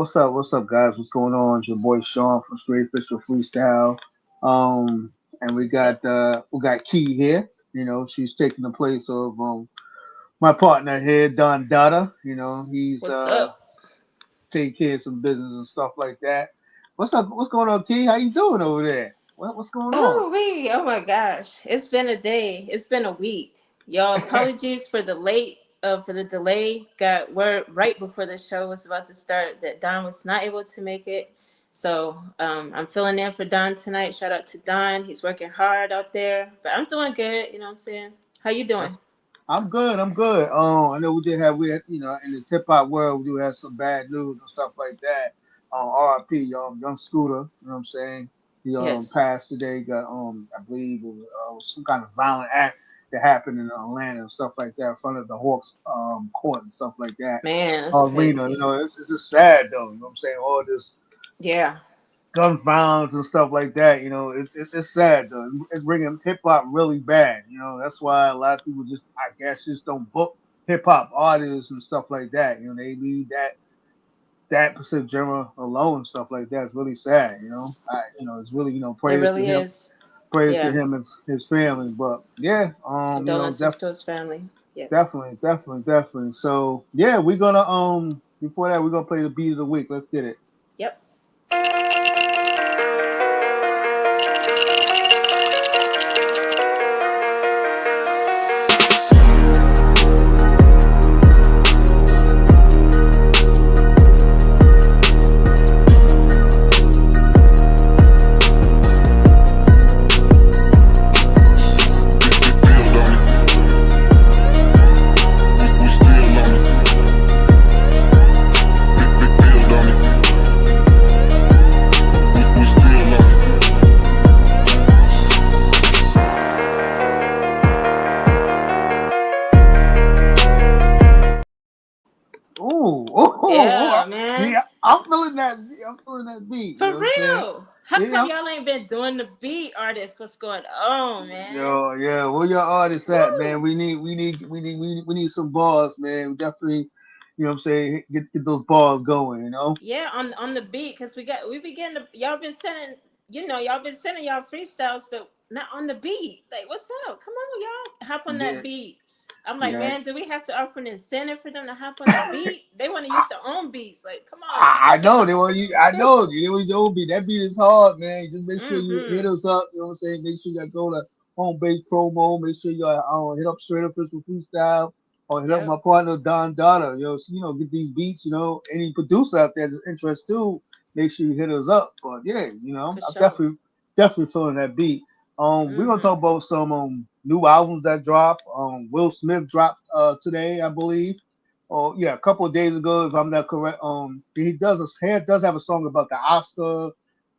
what's up? What's up, guys? What's going on? It's your boy Shawn from Straight Official Freestyle. And What's up? we got Key here. She's taking the place of my partner here, DONdada. He's What's up? taking care of some business and stuff like that. What's up? What's going on, Key? How you doing over there? What's going on? Oh my gosh. It's been a day. It's been a week. Y'all apologies for the delay. Got word right before the show was about to start that Don was not able to make it. So I'm filling in for Don tonight. Shout out to Don. He's working hard out there. But I'm doing good, you know what I'm saying? How you doing? That's I'm good. I'm good. I know we had in the hip hop world, we do have some bad news and stuff like that. R.I.P. Young Scooter. You know what I'm saying? He Yes. passed today. Got I believe it was some kind of violent act that happened in Atlanta and stuff like that in front of the Hawks court and stuff like that. Man, that's Arena. crazy. It's just sad though. You know what I'm saying? All this Yeah. gun violence and stuff like that. It's sad though. It's bringing hip hop really bad. That's why a lot of people just, I guess, just don't book hip hop artists and stuff like that. They leave that specific genre alone and stuff like that. It's really sad. It's really It praise to really him, is. praise to Yeah. him and his family. But yeah, Condolences to his family. Yes. definitely. So yeah, we're gonna before that we're gonna play the beat of the week. Let's get it. Yep. Ooh, Yeah, man. yeah, I'm feeling that. I'm feeling that beat. You For know what I'm saying? real. How come Yeah, y'all ain't been doing the beat artists? What's going on, man? yo, yeah. Where your artists at, man? Woo! We need some bars, man. We definitely, you know what I'm saying, get those bars going. Yeah, on the beat, cause we be getting y'all been sending y'all been sending y'all freestyles, but not on the beat. Like, what's up? Come on, y'all, hop on that Yeah, beat. I'm like, yeah. man, do we have to offer an incentive for them to hop on the beat? They want to I, use their own beats. Like, come on. I know they want you. I know they want your beat. That beat is hard, man. Just make sure you hit Mm-hmm. us up. You know what I'm saying? Make sure you go to home base promo. Make sure you hit up Straight Official Freestyle or hit up my Yep. partner DONdada. Get these beats. Any producer out there that's interested too. Make sure you hit us up. But yeah, For I'm sure. definitely feeling that beat. We're gonna Mm-hmm. talk about some new albums that dropped. Will Smith dropped today, I believe. Oh yeah, a couple of days ago, if I'm not correct. He does have a song about the Oscar.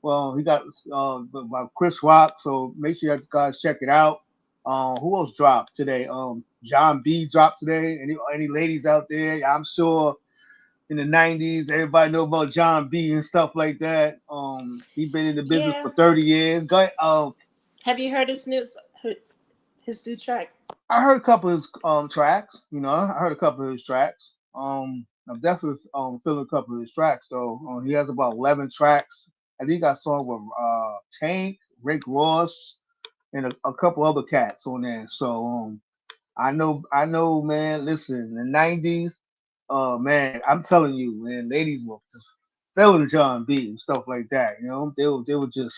Well, he got about Chris Rock, so make sure you guys check it out. Who else dropped today? John B dropped today. Any ladies out there? I'm sure in the '90s, everybody know about John B and stuff like that. He been in the business Yeah. for 30 years. Go ahead, Have you heard his new track? I heard a couple of his tracks. I heard a couple of his tracks. I'm definitely feeling a couple of his tracks though. He has about 11 tracks. I think he got a song with Tank, Rick Ross, and a couple other cats on there. So I know, man. Listen, in the '90s, man, I'm telling you, man, ladies were just feeling John B and stuff like that. They were just.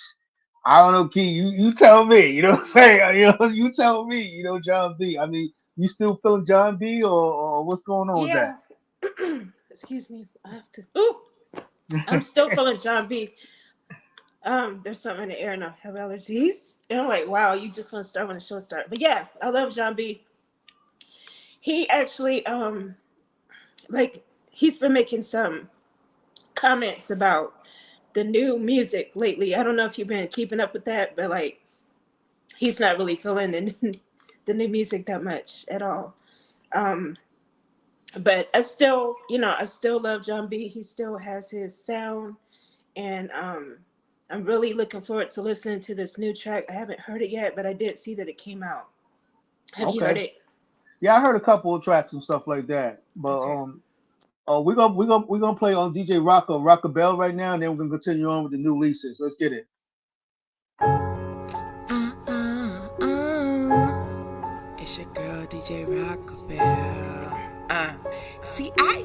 I don't know, Key. You tell me. You know what I'm saying? You tell me. John B. I mean, you still feeling John B, or what's going on with that? Yeah. Excuse me. I have to. Ooh, I'm still feeling John B. There's something in the air and I have allergies. And I'm like, wow, you just want to start when the show starts. But yeah, I love John B. He actually, like, he's been making some comments about the new music lately. I don't know if you've been keeping up with that, but like, he's not really feeling the new music that much at all. Um, but I still love John B. He still has his sound, and I'm really looking forward to listening to this new track. I haven't heard it yet, but I did see that it came out. Have you heard Okay. it? Yeah, I heard a couple of tracks and stuff like that, but Okay. We're gonna play on DJ RockaBell right now, and then we're gonna continue on with the new releases. Let's get it. It's your girl DJ RockaBell. See I.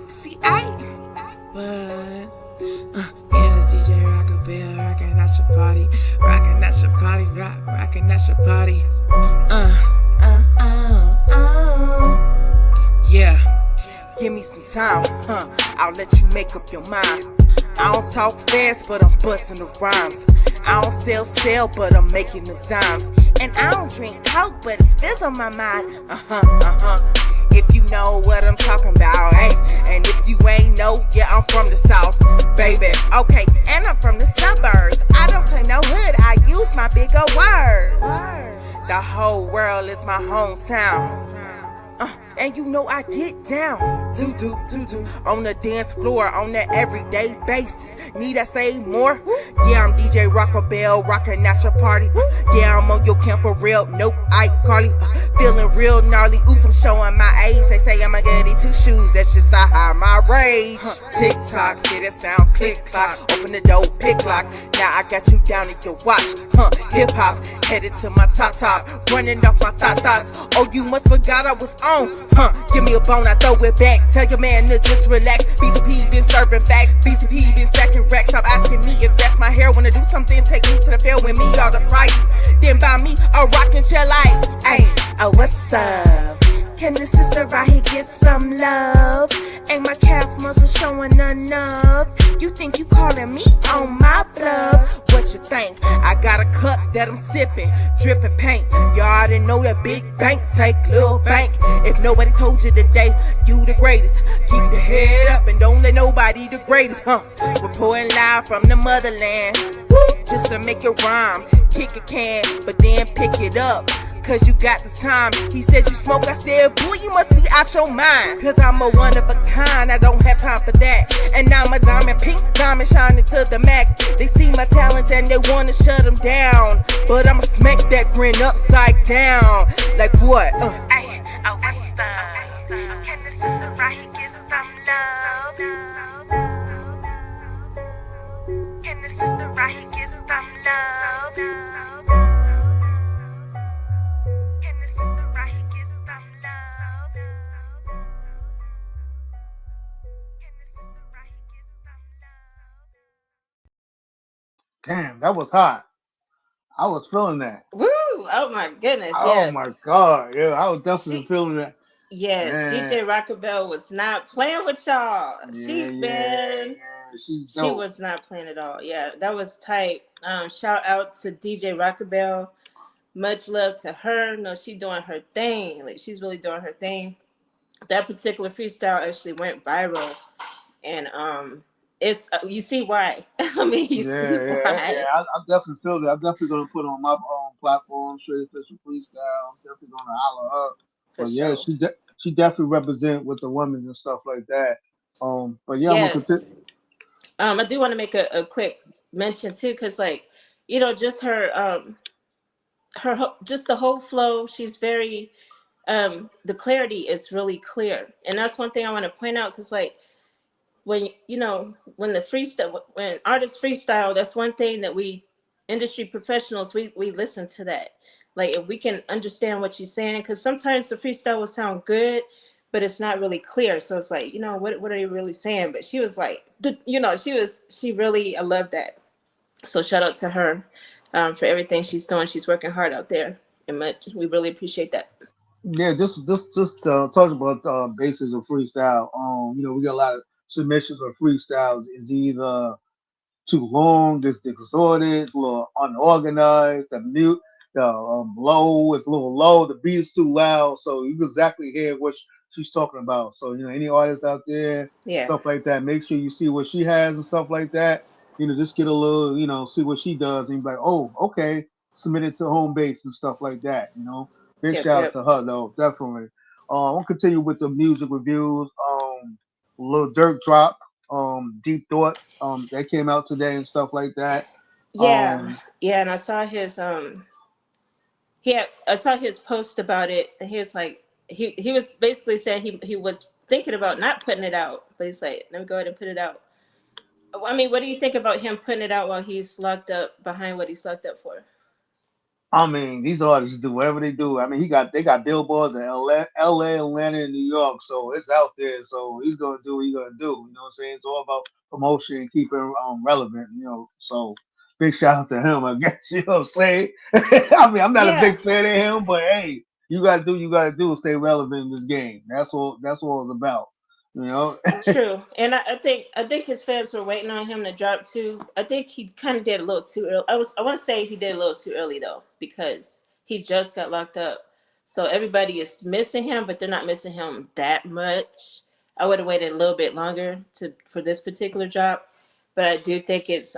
What? Yeah, it's DJ RockaBell, rockin' at your party, rockin' at your party, rockin' at your party. Yeah, give me some time, I'll let you make up your mind. I don't talk fast, but I'm busting the rhymes. I don't sell, but I'm making the dimes. And I don't drink coke, but it spills on my mind. If you know what I'm talking about, hey. And if you ain't know, yeah, I'm from the South, baby. Okay, and I'm from the suburbs. I don't play no hood, I use my bigger words. The whole world is my hometown. And you know I get down, do on the dance floor on an everyday basis. Need I say more? Yeah, I'm DJ RockaBell, rockin' at your party. Yeah, I'm on your camp for real. Nope, I Carly, feeling real gnarly. Oops, I'm showing my age. They say I'ma get these 2 shoes. That's just I hide my rage. TikTok, hear that sound, click clock. Open the door, pick lock. Now I got you down at your watch. Hip hop, headed to my top, running off my thoughts. Oh, you must forgot I was on. Give me a bone, I throw it back. Tell your man to just relax. BCP been serving facts. BCP been stacking racks. Stop asking me if that's my hair. Wanna do something, take me to the fair with me all the prices. Then buy me a rockin' chair like, hey, oh, what's up? Can the sister right here get some love? Ain't my calf muscle showing enough? You think you calling me on my bluff? What you think? I got a cup that I'm sipping, dripping paint. Y'all already know that big bank take little bank. If nobody told you today, you the greatest. Keep your head up and don't let nobody degrade us, We're pouring live from the motherland, just to make it rhyme. Kick a can, but then pick it up, cause you got the time. He said you smoke, I said, boy, you must be out your mind. Cause I'm a one of a kind, I don't have time for that. And now my diamond, pink diamond shining to the max. They see my talents and they wanna shut them down, but I'ma smack that grin upside down. Like what? Ay, oh, what's up? Can the sister right here get some love? Can the sister right here get some love? Can the sister right here get some love? Can the sister right here get some Damn, that was hot. I was feeling that. Woo! Oh my goodness, Oh my yes. god, yeah, I was definitely She feeling that. yes, DJ Man, RockaBell was not playing with y'all. yeah, yeah, yeah. She's She dope. was not playing at all. Yeah, that was tight. Shout out to DJ RockaBell. Much love to her. No, she doing her thing. Like she's really doing her thing. That particular freestyle actually went viral, and it's you see why. I mean, you see Yeah, yeah, yeah. why I definitely feel that. I'm definitely gonna put it on my own platform, Straight Official Freestyle. I'm definitely gonna holler her. for But yeah, sure. she definitely represent with the women's and stuff like that. But yeah, I'm gonna continue. Yes. I do want to make a quick mention too, because like, just just the whole flow. She's very the clarity is really clear, and that's one thing I want to point out because like when when the freestyle when artists freestyle, that's one thing that we industry professionals we listen to that. Like if we can understand what you're saying, because sometimes the freestyle will sound good, but it's not really clear. So it's like what are you really saying? But she was like, she really I love that. So shout out to her for everything she's doing. She's working hard out there, and much we really appreciate that. Yeah, just talking about basis of freestyle. We got a lot of submissions of freestyles. Is either too long, just disordered, it's a little unorganized, the low is a little low, the beat is too loud, so you can exactly hear what she's talking about. So, any artists out there, Yeah. stuff like that, make sure you see what she has and stuff like that. Just get a little, see what she does and be like, oh, okay, submit it to home base and stuff like that. Big Yep. shout out Yep. to her though, definitely. I'll continue with the music reviews. Little Dirt drop, Deep Thought, that came out today and stuff like that. Yeah. Um, Yeah. And I saw his I saw his post about it, and he was like he was basically saying he was thinking about not putting it out, but he's like, let me go ahead and put it out. I mean, what do you think about him putting it out while he's locked up behind what he's locked up for? I mean, these artists do whatever they do. I mean, they got billboards in LA, Atlanta, and New York, so it's out there. So he's gonna do what he's gonna do. You know what I'm saying? It's all about promotion and keeping relevant. So big shout out to him. I guess you know what I'm saying. I mean, I'm not a Yeah, big fan of him, but hey, you gotta do, stay relevant in this game. That's all it's about. You know? true. And I think his fans were waiting on him to drop too. I think he kind of did a little too early. I want to say he did a little too early though, because he just got locked up. So everybody is missing him, but they're not missing him that much. I would have waited a little bit longer to for this particular drop, but I do think it's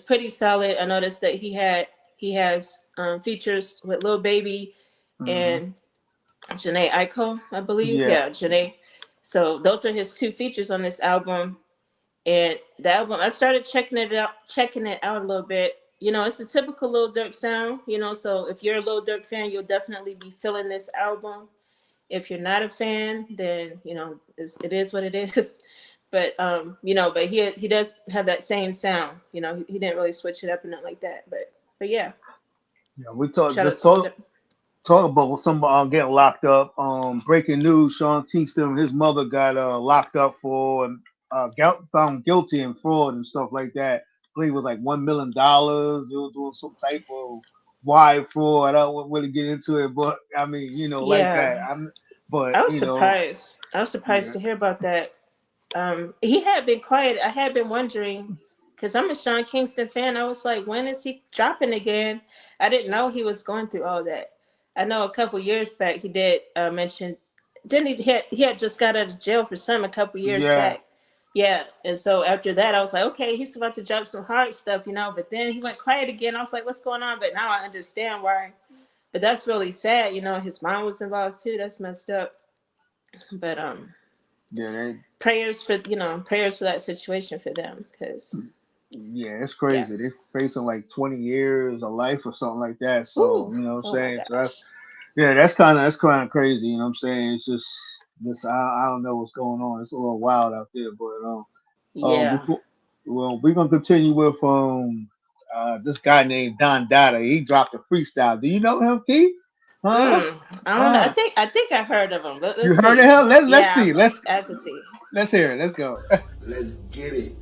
pretty solid. I noticed that he has features with Lil Baby Hmm. and Janae Aiko, I believe. Yeah. Yeah, Janae. So those are his two features on this album. And the album, I started checking it out a little bit. You know, it's a typical Lil Durk sound. You know, so if you're a Lil Durk fan, you'll definitely be feeling this album. If you're not a fan, then you know it is what it is. But but he does have that same sound. You know, he didn't really switch it up and nothing like that. But yeah, Yeah, we talk shout out just to Lil talk Durk. talk about some getting locked up. Breaking news: Sean Kingston, his mother got locked up for found guilty in fraud and stuff like that. I believe it was like $1 million. They were doing some type of wire fraud. I don't really get into it, but I mean, like Yeah, that. But I was surprised yeah, to hear about that. He had been quiet. I had been wondering because I'm a Sean Kingston fan. I was like, when is he dropping again? I didn't know he was going through all that. I know a couple years back he did mention, didn't he had just got out of jail for some a couple years yeah, back. Yeah, and so after that, I was like, okay, he's about to drop some hard stuff, But then he went quiet again. I was like, what's going on? But now I understand why. But that's really sad. His mom was involved too. That's messed up. But yeah. prayers for that situation for them, because Yeah, it's yeah. crazy. They're facing like 20 years of life or something like that. So, Ooh, you know what I'm oh my saying? So gosh. yeah, that's kind of crazy. You know what I'm saying? It's just I don't know what's going on. It's a little wild out there, but Yeah. before, well, we're gonna continue with this guy named DONdada. He dropped a freestyle. Do you know him, Keith? Huh? I don't know. Uh, I think I heard of him. you Let's heard of see. him? Let's Yeah, see. Let's I have to see. let's hear it. Let's go. Let's get it.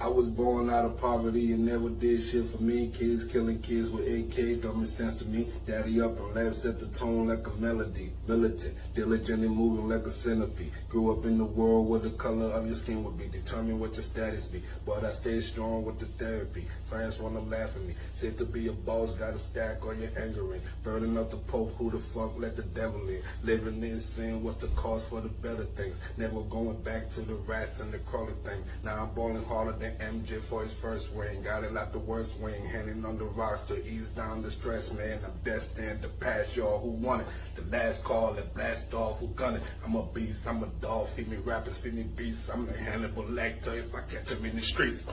I was born out of poverty and never did shit for me. Kids killing kids with AK don't make sense to me. Daddy up and left set the tone like a melody. Militant, diligently moving like a centipede. Grew up in the world where the color of your skin would be determine what your status be. But I stay strong with the therapy. Friends wanna laugh at me. Said to be a boss, gotta stack all your anger in. Burning up the Pope, who the fuck let the devil in? Living in sin, what's the cause for the better things? Never going back to the rats and the crawling thing. Now I'm balling harder than MJ for his first wing. Got it out the worst wing, handing on the rocks to ease down the stress, man. I'm destined to pass y'all who want it. The last call and blast off who gun it. I'm a beast, I'm a dog, feed me rappers, feed me beats. I'm the Hannibal Lecter if I catch him in the streets.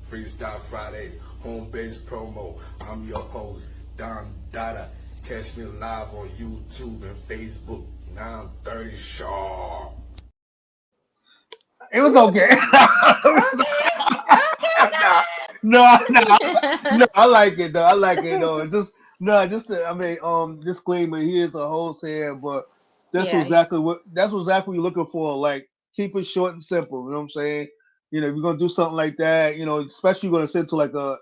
Freestyle Friday, home base promo. I'm your host, DONdada. Catch me live on YouTube and Facebook. 9:30 sharp. It was Ooh, okay. okay. Okay, no, no, no, God. no. I like it though. I like it though. Just no, I mean, disclaimer. He is a wholesaler, but Yeah, he's that's exactly what you're looking for. Like, keep it short and simple. You know what I'm saying? If you're gonna do something like that, especially you're gonna send to like a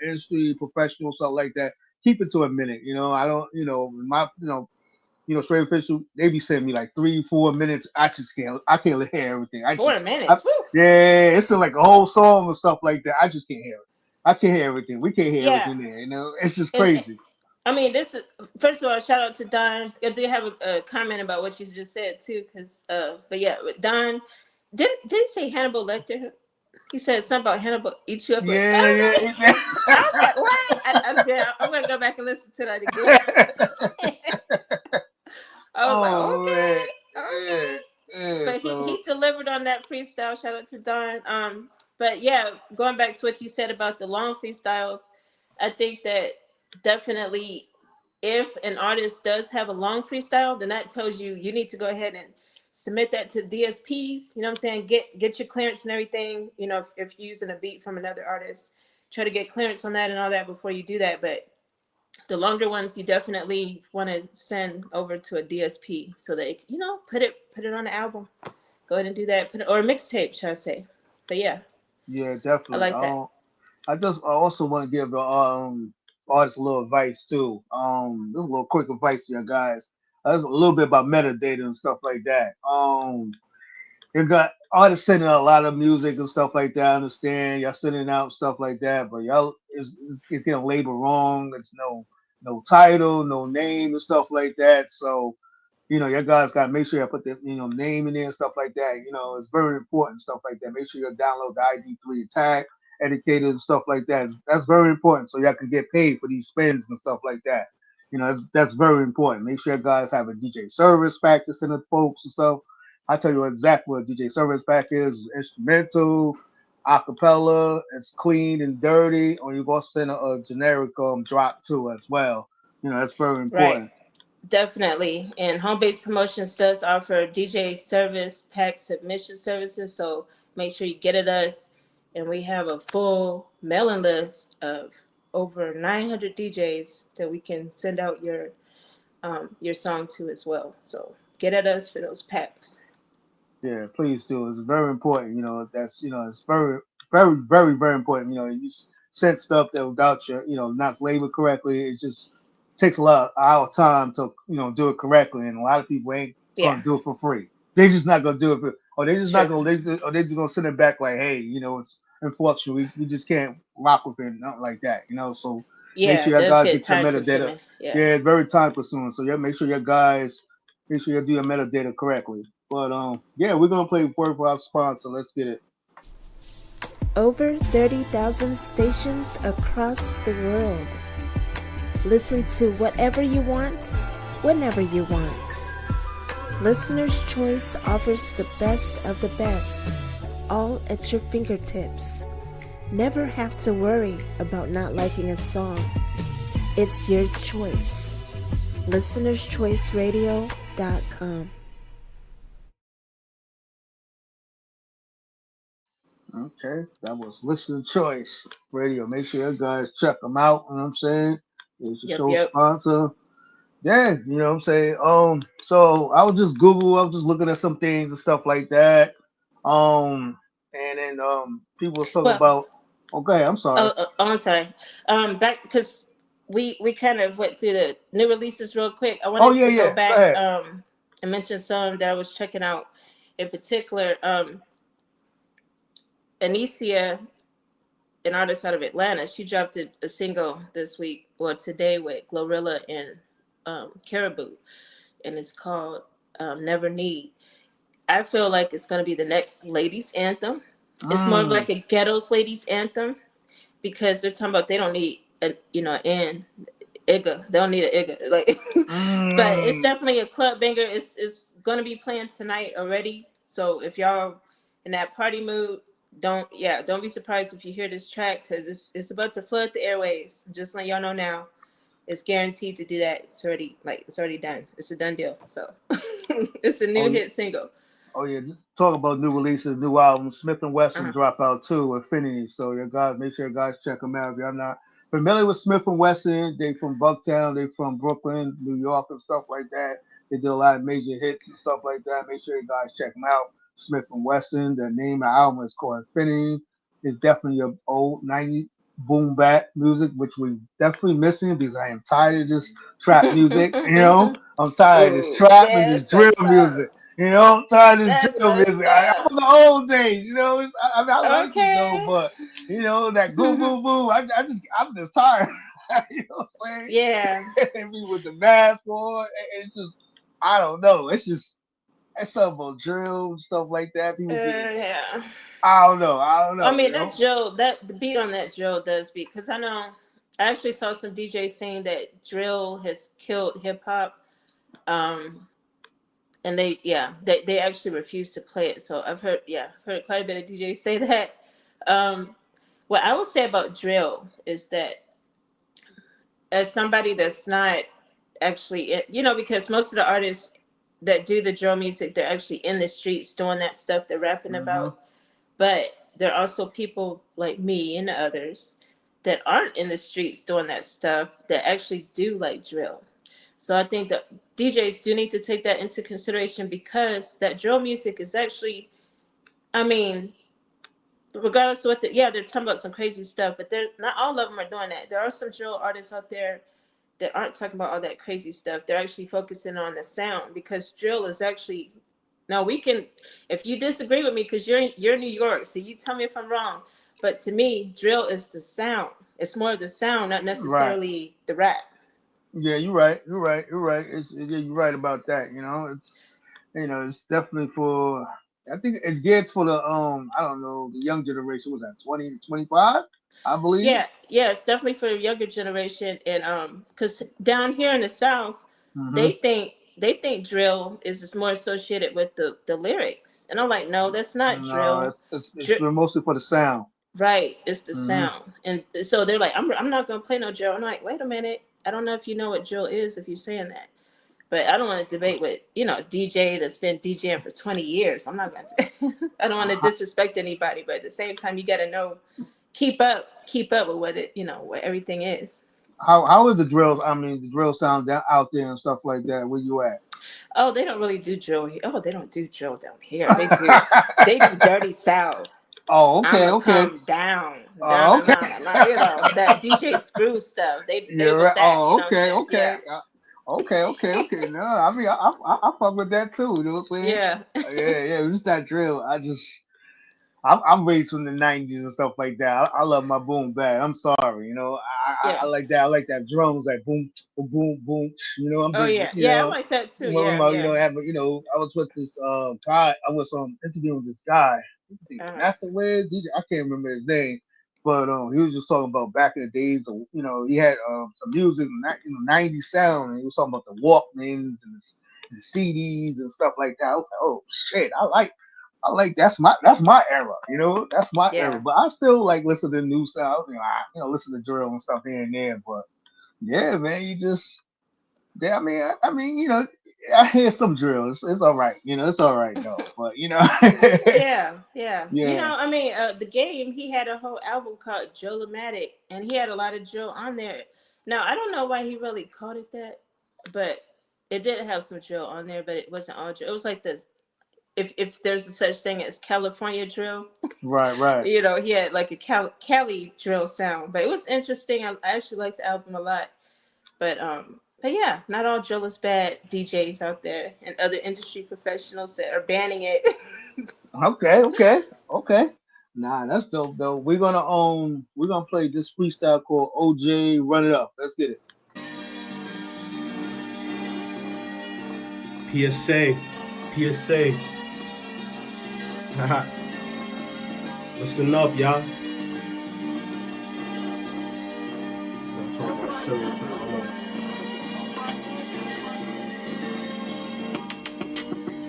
industry professional, something like that. Keep it to a minute. I don't. My. Straight official, they be sending me like 3-4 minutes. I can't hear everything. four minutes. Woo. Yeah, it's in like a whole song and stuff like that. I just can't hear it. I can't hear everything. We can't hear Yeah, everything there. It's just and crazy. I mean, this is first of all, shout out to Don. I do have a comment about what you just said too, because but yeah, with Don, did he say Hannibal Lecter? He said something about Hannibal eat you up. Yeah, I don't know. yeah. I was like, what? I'm gonna go back and listen to that again. I was like, Oh man, okay, yeah, okay. yeah. But So he delivered on that freestyle. Shout out to Don. But yeah, going back to what you said about the long freestyles, I think that definitely if an artist does have a long freestyle, then that tells you need to go ahead and submit that to DSPs. You know what I'm saying? Get your clearance and everything. You know, if you're using a beat from another artist, try to get clearance on that and all that before you do that. But the longer ones, you definitely want to send over to a DSP so they, you know, put it on the album. Go ahead and do that. Put it, or a mixtape, should I say? But yeah, Yeah, I definitely. like that. I also want to give the artists a little advice too. This is a little quick advice to you guys. There's a little bit about metadata and stuff like that. You got artists sending out a lot of music and stuff like that. I understand y'all sending out stuff like that, but y'all it's getting labeled wrong. It's no title, no name and stuff like that. So your guys got to make sure you put the name in there and stuff like that. It's very important stuff like that. Make sure you download the ID3 tag, educated and stuff like that. That's very important so y'all can get paid for these spins and stuff like that. That's very important. Make sure you guys have a DJ service pack to send to folks and stuff. I tell you exactly what a DJ service pack is: instrumental, acapella, it's clean and dirty, or you can also send a generic drop too as well. That's very Right. important. Definitely. And Home Base Promotions does offer DJ service pack submission services. So make sure you get at us. And we have a full mailing list of over 900 DJs that we can send out your song to as well. So get at us for those packs. Yeah, please do. It's very important. That's it's very, very, very, very important. You send stuff that without your, not labeled correctly, it just takes a lot of our time to, do it correctly. And a lot of people ain't Yeah, gonna do it for free. They just not gonna do it or they just not true. gonna, or they just gonna send it back like, hey, it's unfortunate. We just can't rock with it, nothing like that. So make Yeah, sure you those guys get get your time metadata. consuming. Yeah. Yeah, it's very time consuming. So yeah, make sure you guys make sure you do your metadata correctly. But yeah, we're gonna play word for our sponsor. Let's get it. Over 30,000 stations across the world. Listen to whatever you want, whenever you want. Listener's Choice offers the best of the best, all at your fingertips. Never have to worry about not liking a song. It's your choice. ListenersChoiceRadio.com. Okay, that was Listener Choice Radio. Make sure you guys check them out. You know what I'm saying? It's a Yep. show Yep. sponsor. Yeah, you know what I'm saying. So I was just Google. I was just looking at some things and stuff like that. And then people was talking Well, about. Okay, I'm sorry. I'm sorry. Back because we kind of went through the new releases real quick. I Oh wanted yeah, to go yeah. Go back ahead. and mention some that I was checking out. In particular, Anicia, an artist out of Atlanta, she dropped a single this week or today with Glorilla and Caribou, and it's called Never Need. I feel like it's going to be the next ladies anthem. It's more of Mm, like a ghetto's ladies anthem because they're talking about they don't need an Igga. They don't need an Igga. Like, but it's mm. definitely a club banger. It's going to be playing tonight already. So if y'all in that party mood, don't be surprised if you hear this track because it's about to flood the airwaves. Just letting y'all know now, it's guaranteed to do that. It's already done. It's a done deal. So it's a Oh new yeah. hit single. Oh yeah, just talk about new releases, new albums. Smith and Wesson Uh-huh. drop out too, Infinity. So you guys, make sure you guys check them out. If you're not familiar with Smith and Wesson, they from Bucktown, they from Brooklyn, New York, and stuff like that. They did a lot of major hits and stuff like that. Make sure you guys check them out. Smith and Wesson. The name of the album is called Infinity. It's definitely your old '90s boom bap music, which we definitely missing because I am tired of this trap music. I'm tired of this Ooh, trap and yeah, this that's my drill stuff. music. I'm tired of this That's drill my music. I'm stuff. from the old days. I like it though, Okay. but that boo boo boo. I'm just tired. What I'm saying? Yeah. And me with the mask on, it's just I don't know. It's something about drill stuff like that. People get Yeah. I don't know. I don't I know. mean that the beat on that drill does beat because I know I actually saw some DJs saying that drill has killed hip hop. Um, and they actually refuse to play it. So I've heard quite a bit of DJs say that. Um, what I would say about drill is that as somebody that's not actually, because most of the artists that do the drill music, they're actually in the streets doing that stuff they're rapping about. But there are also people like me and others that aren't in the streets doing that stuff that actually do like drill. So I think that DJs do need to take that into consideration, because that drill music is actually, I mean, regardless of what they're talking about some crazy stuff, but they're not all of them are doing that. There are some drill artists out there that aren't talking about all that crazy stuff. They're actually focusing on the sound, because drill is actually, now we can, if you disagree with me, because you're New York, so you tell me if I'm wrong. But to me, drill is the sound. It's more of the sound, not necessarily the rap. Yeah, you're right. You're right. You're right. Yeah, you're right about that. It's definitely for. I think it's geared for the I don't know, the young generation. Was that 20 to 25? I believe. Yeah, it's definitely for the younger generation, and because down here in the South, Hmm. they think drill is just more associated with the lyrics, and I'm like, no, that's not No, drill. it's mostly for the sound. Right, it's the Hmm. sound, and so they're like, I'm not gonna play no drill. I'm like, wait a minute, I don't know if you know what drill is if you're saying that, but I don't want to debate with DJ that's been DJing for 20 years. I'm not gonna. I don't want to disrespect anybody, but at the same time, you got to know, keep up with what what everything is. How is the drill? I mean, the drill sound down out there and stuff like that. Where you at? Oh, they don't really do drill here. Oh, they don't do drill down here. They do dirty south. Oh, okay, I'ma okay. come down, Oh, okay. that DJ Screw stuff. They You're with right. that, Oh, what I'm okay, saying? okay. Yeah. Okay. No, I mean, I fuck with that too. You know what I'm saying? Yeah. Yeah. It's just that drill. I'm raised from the '90s and stuff like that. I love my boom bap. I'm sorry, I Yeah. like that. I like that drums, like boom, boom, boom, boom. I'm Oh big. yeah. Yeah, I like that too. Yeah, yeah. I was with this guy. I was interviewing this guy, Uh-huh. Master Wed DJ. I can't remember his name, but he was just talking about back in the days. Of, he had some music, '90s sound, and he was talking about the Walkmans and the CDs and stuff like that. I was like, oh shit, I like that's my era, that's my era. Yeah. But I still like listen to new sounds, listen to drill and stuff here and there. But yeah, man, yeah, I mean, I hear some drill. It's all right, it's all right though. But Yeah, yeah. yeah, I mean, the game, he had a whole album called Drill-O-Matic, and he had a lot of drill on there. Now, I don't know why he really called it that, but it did have some drill on there, but it wasn't all drill. It was like this, if there's a such thing as California drill, right. he had like a Cali drill sound. But it was interesting. I actually liked the album a lot. But yeah, not all drill is bad. DJs out there and other industry professionals that are banning it. Okay. Nah, that's dope though. We're gonna play this freestyle called OJ Run It Up. Let's get it. PSA, PSA. Haha. Listen up, y'all. I'm talking about shit real quick. Hold on.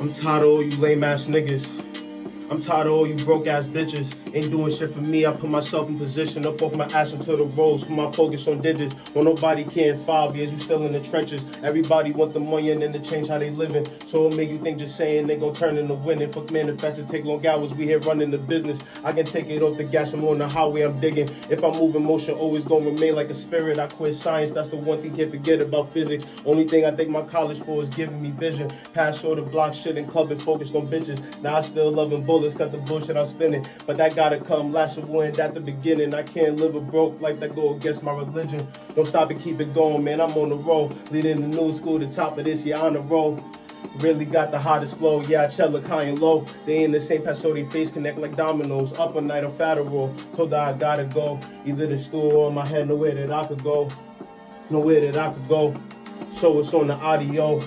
I'm tired of all you lame ass niggas. I'm tired of all you broke ass bitches. Ain't doing shit for me. I put myself in position, up off my ass until the roads. Put my focus on digits. Well, nobody care in 5 years. You still in the trenches. Everybody want the money and then to change how they living. So it'll make you think just saying they gon' turn into winning. Fuck manifesting, take long hours. We here running the business. I can take it off the gas. I'm on the highway. I'm digging. If I move in motion, always gonna remain like a spirit. I quit science. That's the one thing can't forget about physics. Only thing I thank my college for is giving me vision. Past all the block shit and clubbing, focused on bitches. Now I still loving bullets, cut the bullshit I'm spinning. But that gotta come. Last of wind at the beginning. I can't live a broke life that go against my religion. Don't stop and keep it going, man. I'm on the roll. Leading the new school, the top of this year on the roll. Really got the hottest flow, yeah, Chella, high and low. They in the same path, so they face connect like dominoes. Up a night or fatter roll. Told her I gotta go. Either the stool or my head, nowhere that I could go. Nowhere that I could go. So it's on the audio.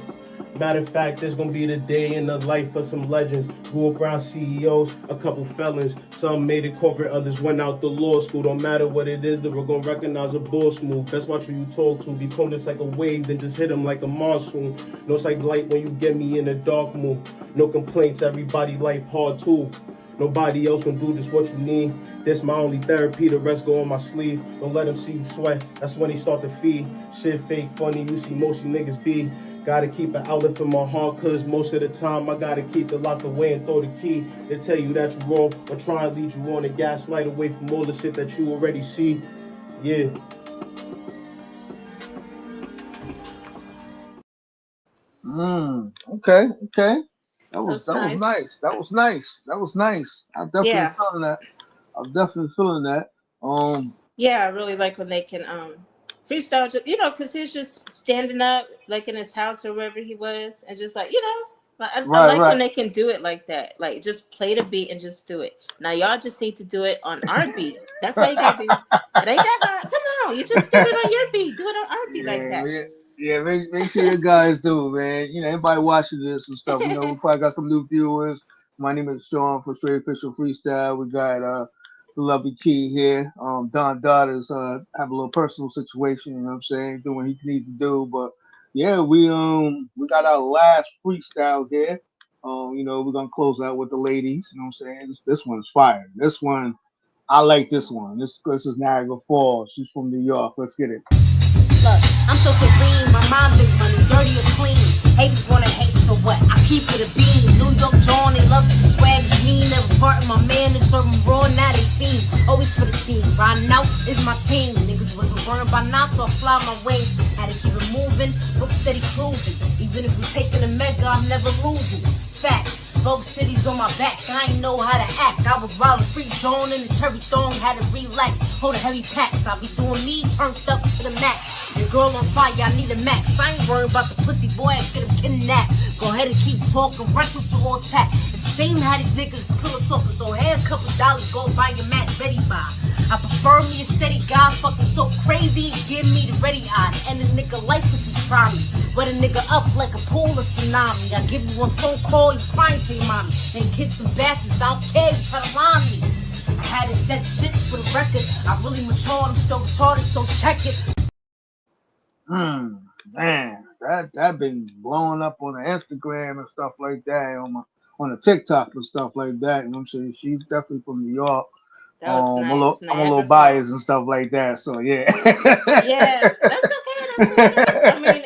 Matter of fact, this gonna be the day in the life of some legends. Grew up around CEOs, a couple felons. Some made it corporate, others went out to law school. Don't matter what it is, they were gonna recognize a boss move. Best watch who you talk to. Become just like a wave, then just hit them like a monsoon. No, it's like light when you get me in a dark mood. No complaints, everybody life hard too. Nobody else can do just what you need. This my only therapy, the rest go on my sleeve. Don't let them see you sweat, that's when they start to feed. Shit fake funny, you see most you niggas be. Gotta keep an outlet for my heart, cause most of the time I gotta keep it locked away and throw the key. They tell you that you're wrong, or try and lead you on a gaslight away from all the shit that you already see. Yeah. Okay, okay. That's That was nice. nice. That was nice. That was nice. I'm definitely Yeah. feeling that. I'm definitely feeling that. Yeah, I really like when they can freestyle, just, because he was just standing up like in his house or wherever he was, and just like like, I Right, like when right. they can do it like that. Like just play the beat and just do it. Now y'all just need to do it on our beat. That's all you gotta do. It ain't that hard. Come on, you just did it on your beat. Do it on our beat like Yeah, that. yeah, yeah. Make sure you guys do, man. You know, everybody watching this and stuff. You know, we probably got some new viewers. My name is Shawn from Straight Official Freestyle. We got the lovely Key here. DONdada is have a little personal situation. You know what I'm saying? Doing what he needs to do, but yeah, we got our last freestyle here. We're gonna close out with the ladies. You know what I'm saying? This one's fire. This one, I like this one. This is Niagara Falls. She's from New York. Let's get it. Look, I'm so serene, my mind big money, dirty or clean. Haters wanna hate, so what? I keep it a beam. New York John, they love the swag is mean. Never part of my man, they serve 'em raw, now they fiend. Always for the team, riding out is my team. Niggas wasn't burning by now, so I fly my wings. Had to keep it moving, book steady cruising. Even if we taking a mega, I'm never losing. Facts. Both cities on my back, I ain't know how to act. I was riding free John in the cherry thong, had to relax. Hold a heavy packs, I be doing me, turned up to the max. Your girl on fire, I need a max. I ain't worried about the pussy boy, I get him kidnapped. Go ahead and keep talking, reckless for all chat. It's the same how these niggas is pillow talking, so hey, a couple dollars, go buy your Mac Betty buy. I prefer me a steady guy, fucking so crazy, give me the ready eye. And a nigga life if you try me. Wet a nigga up like a pool or tsunami. I give you one phone call, you crying to your mommy. And kids some bastards, I don't care, you try to lie me. I had to set shit for the record. I really matured, I'm still retarded, so check it. Man, that been blowing up on the Instagram and stuff like that, on the TikTok and stuff like that. You know what I'm saying? She's definitely from New York. That was nice. I'm a little Niagara biased and Falls. stuff like that. So yeah. Yeah, that's okay. That's okay. I mean,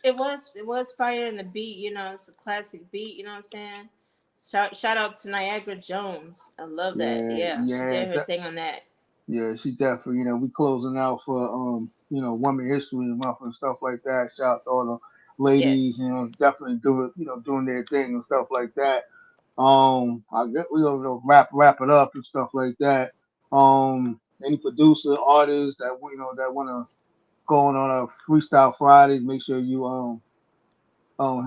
it was fire in the beat. It's a classic beat. You know what I'm saying? Shout out to Niagara Jones. I love that. Yeah, Yeah, she yeah, did her thing on that. yeah. She definitely, we closing out for Women History Month and stuff like that. Shout out to all the ladies, Yes. definitely doing their thing and stuff like that. I get we gonna wrap it up and stuff like that. Any producer, artists that wanna go on a freestyle Friday, make sure you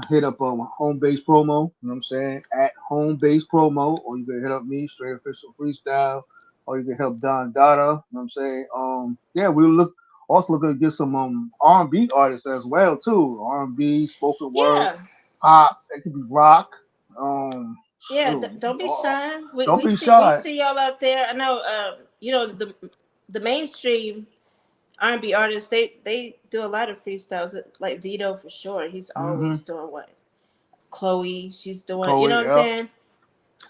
hit up home base promo, you know what I'm saying? At home base promo, or you can hit up me, straight official freestyle, or you can help Don Dada, you know what I'm saying? Yeah, we also looking to get some R&B artists as well too. R&B, spoken word, Yeah. pop, it could be rock. Yeah. Shoot, Don't be shy. We, don't we be see we shy. see y'all out there. I know. The mainstream R&B artists, they do a lot of freestyles. Like Vito for sure. He's Mm-hmm. always doing what. Chloe, she's doing. You know Chloe, what I'm yep. saying?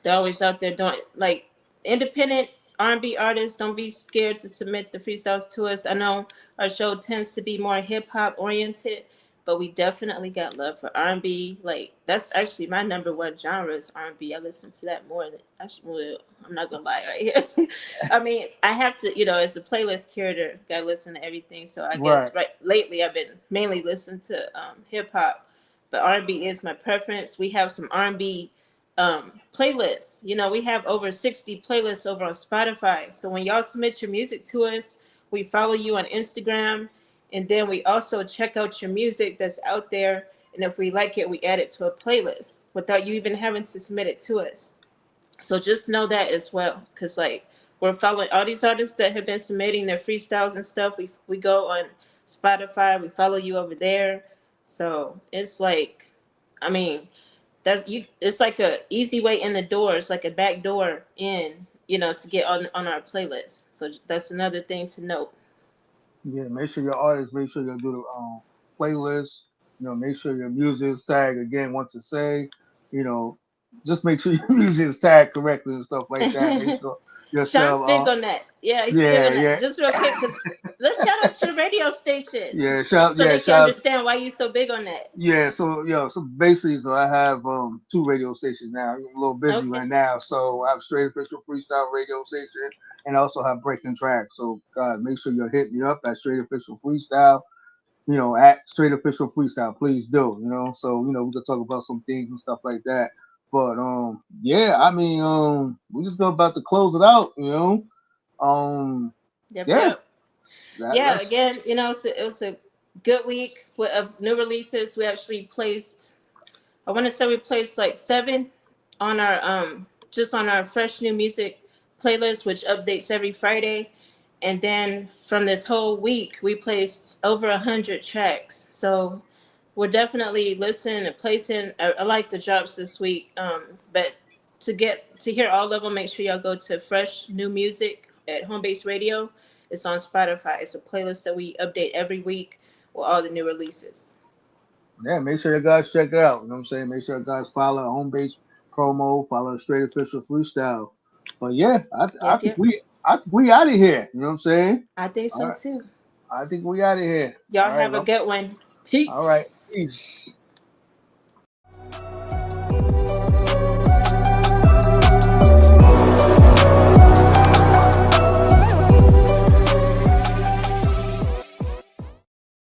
They're always out there doing like independent R&B artists. Don't be scared to submit the freestyles to us. I know our show tends to be more hip hop oriented, but we definitely got love for R&B. Like that's actually my number one genre is R&B. I listen to that more than actually. Well, I'm not gonna lie right here. I mean, I have to, as a playlist curator, gotta listen to everything. So I Right. guess lately I've been mainly listening to hip hop, but R&B is my preference. We have some R&B playlists. We have over 60 playlists over on Spotify. So when y'all submit your music to us, we follow you on Instagram, and then we also check out your music that's out there. And if we like it, we add it to a playlist without you even having to submit it to us. So just know that as well, because like we're following all these artists that have been submitting their freestyles and stuff. We go on Spotify, we follow you over there. So it's like, I mean, that's you. It's like a easy way in the door. It's like a back door in, to get on our playlist. So that's another thing to note. Yeah, make sure your artists, make sure you do the playlist. Make sure your music is tagged again. Once to say, you know, just make sure your music is tagged correctly and stuff like that. Sean's yourself. big on that. Yeah, he's big Yeah, on that. yeah, Just real quick, because let's shout out your radio station yeah. so they can understand why you're so big on that. Yeah, so basically, so I have two radio stations now. I'm a little busy Okay. right now, so I have Straight Official Freestyle radio station, and I also have Breaking Track. So make sure you hit me up at Straight Official Freestyle. At Straight Official Freestyle, please do. So we can talk about some things and stuff like that. But yeah, I mean, we just about to close it out. Yep, Yeah, yep. Yeah, that's again, it was a good week of new releases. We actually placed, I want to say we placed like 7 on our just on our fresh new music playlist, which updates every Friday. And then from this whole week, we placed over 100 tracks. So we're definitely listening and placing. I like the drops this week. But to hear all of them, make sure y'all go to Fresh New Music at Home Base Radio. It's on Spotify. It's a playlist that we update every week with all the new releases. Yeah, make sure you guys check it out. You know what I'm saying? Make sure you guys follow Home Base Promo, follow Straight Official Freestyle. But yeah, I Yep, think yep. we out of here. You know what I'm saying? I think All so right. too. I think we out of here. Y'all All right, have a well, good one. all right. Peace. Peace.